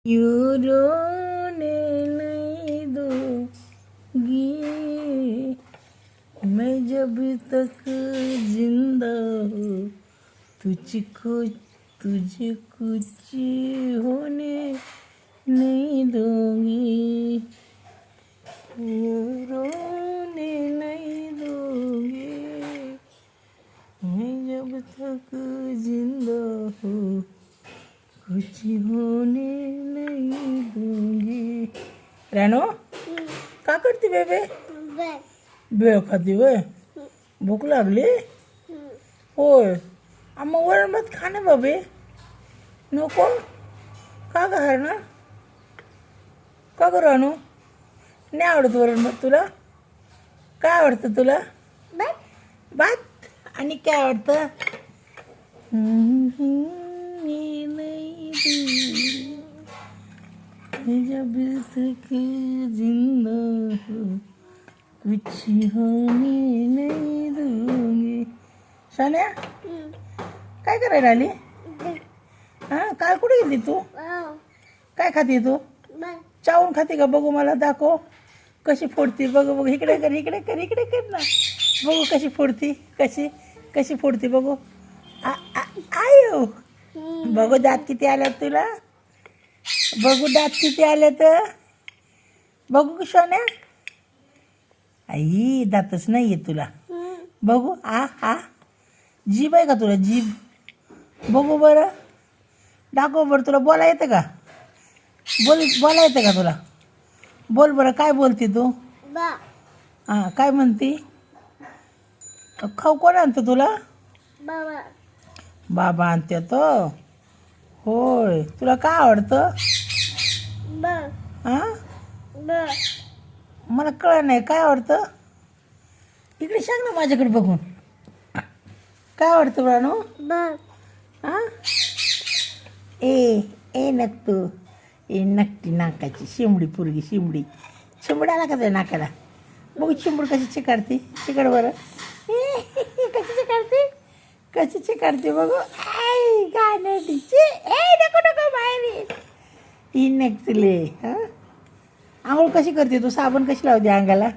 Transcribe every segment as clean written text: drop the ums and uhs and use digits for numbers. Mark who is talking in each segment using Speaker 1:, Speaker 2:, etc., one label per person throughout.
Speaker 1: यूं रोने नहीं दूंगी मैं जब तक जिंदा हूँ तुझको तुझे कुछ होने नहीं दूंगी यूं रोने नहीं दूंगी मैं जब तक जिंदा हूँ कुछ होने नहीं दूंगी. रानो का करते बेबे बेळ खाती वय भूक लागली होय आम्हा वरण भात खा ना बाबे नको का ग ना का ग रानू नाही आवडत वरण भात तुला काय आवडतं तुला भात आणि काय आवडतं जब तक जिंदा हो कुछ होने नहीं दूंगी. शान्या काय करायला आली हां काल कुठे गेली तू काय खाते तू चावून खाते का बघू मला दाखव कशी फोडती बघू बघू इकडे कर इकडे कर इकडे कर ना बघू कशी फोडती कशी कशी फोडती बघू आयो बघू दात किती आल्यात तुला बघू दात किती आले तर बघू की सोन्या आई दातच नाही आहे तुला बघू आ जीभ आहे का तुला जीभ बघू बरं दाखव बरं तुला बोला येतं का बोला येतं का तुला बोल बरं काय बोलते तू हां काय म्हणती खाऊ कोण आणतं तुला बाबा आणते तो होय तुला काय आवडतं हां मला कळलं नाही काय आवडतं इकडे सांग ना माझ्याकडे बघून काय आवडतं रानू हां ए नकतो ए नकटी नाकाची शिमडी पोरगी शिमडी आला का त्या नाकाला बघू चिंबड कशी चिकाडते चिकड बरं कशी चिकाडते कशी चिकाडते बघू आई गाण्याची नको नको बाहेर ही नक्तले हां आंघोळ कशी करते तू साबण कशी लावते अंगाला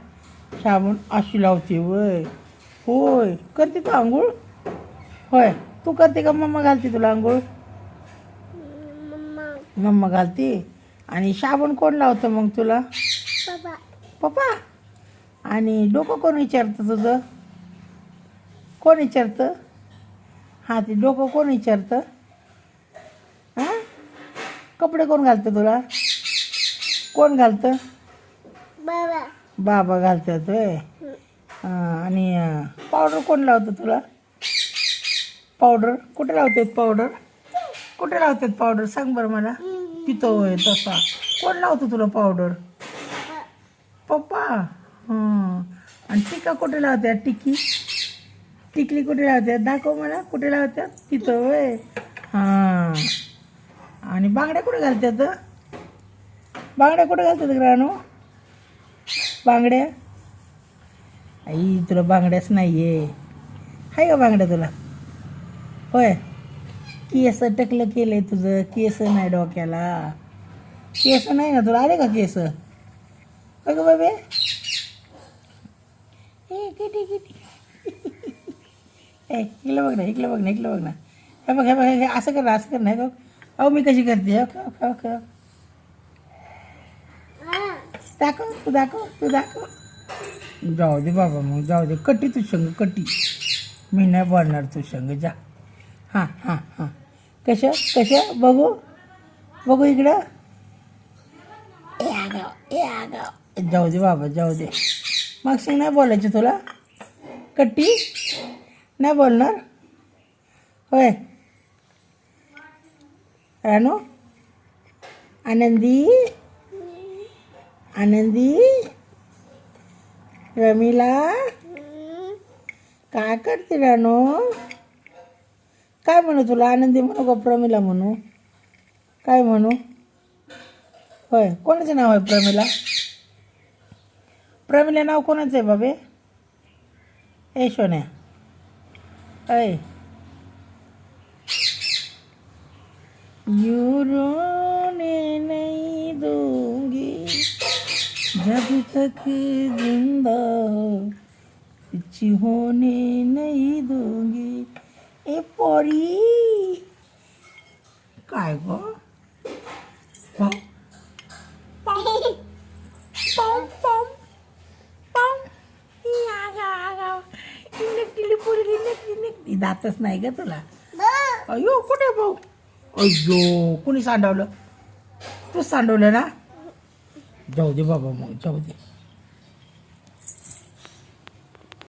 Speaker 1: साबण अशी लावते वय होय करते तू आंघोळ होय तू करते का मम्मा घालते तुला आंघोळ मम्मा घालते आणि साबण कोण लावतं मग तुला पप्पा आणि डोकं कोण विचारतं तुझं कोण विचारतं हां ते डोकं कोण विचारतं हां कपडे कोण घालतं तुला कोण घालतं बाबा घालतात होय आणि पावडर कोण लावतं तुला पावडर कुठे लावतात पावडर कुठे लावतात पावडर सांग बरं मला तिथं होय तसा कोण लावतं तुला पावडर पप्पा आणि टिका कुठे लावतात टिकली कुठे लावतात दाखव मला कुठे लावतात तिथं होय हां आणि बांगड्या कुठे घालतात बांगड्या कुठे घालतात रानू बांगड्या आई तुला बांगड्याच नाही आहे का बांगड्या तुला होय केस टकलं केलं आहे तुझं केस नाही डोक्याला केस नाही ना तुला आले का केस बघ बाबे किती किती इकडलं बघ ना इकडलं बघ ना इकडलं बघ ना हे बघ हे असं कर नाही बघ अहो मी कशी करते दाखव तू दाखव जाऊ दे बाबा मग जाऊ दे कटी तू संग कटी मी नाही बोलणार तू संग जा हां कशा बघू इकडं आगाव जाऊ दे बाबा जाऊ दे मग संग नाही बोलायचं तुला कट्टी नाही बोलणार होय रानू आनंदी रमीला काय करते रानू काय म्हणू तुला आनंदी म्हणू का प्रमिला म्हणू काय म्हणू होय कोणाचं नाव आहे प्रमिला नाव कोणाचं आहे बाबे ए सोन्या ऐ यूं रोने जब तक जिंदा हो पिछी होने नहीं दूंगी. ए पोरी काय ग पाव पाव पाव पाव पाव नकली पोरगी नकली नकली दातच नाही ग तुला. अयो कुठे भाऊ अयो कुणी सांडवलं तू सांडवलं ना जाऊ दे बाबा मग जाऊ दे.